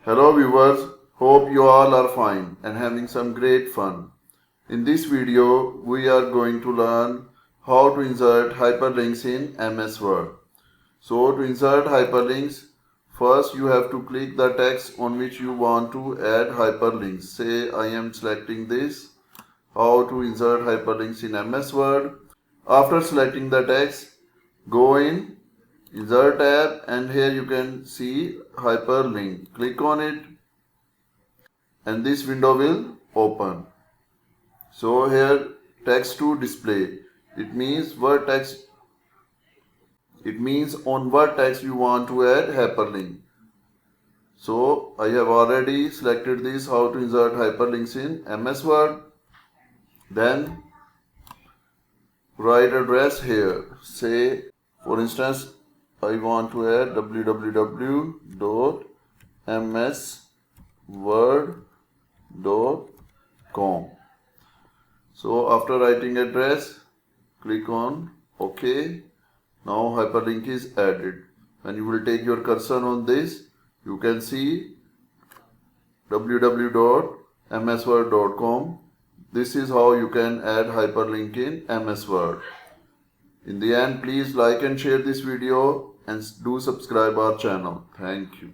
Hello viewers, hope you all are fine and having some great fun. In this video, we are going to learn how to insert hyperlinks in MS Word. So to insert hyperlinks, first you have to click the text on which you want to add hyperlinks. Say I am selecting this, how to insert hyperlinks in MS Word. After selecting the text, go in Insert tab and here you can see hyperlink. Click on it and this window will open. So here text to display. It means on what text you want to add hyperlink. So I have already selected this, how to insert hyperlinks in MS Word. Then write address here. Say for instance I want to add www.msword.com. So after writing address, click on OK. Now hyperlink is added. When you will take your cursor on this, you can see www.msword.com. This is how you can add hyperlink in MS Word. In the end, please like and share this video and do subscribe our channel. Thank you.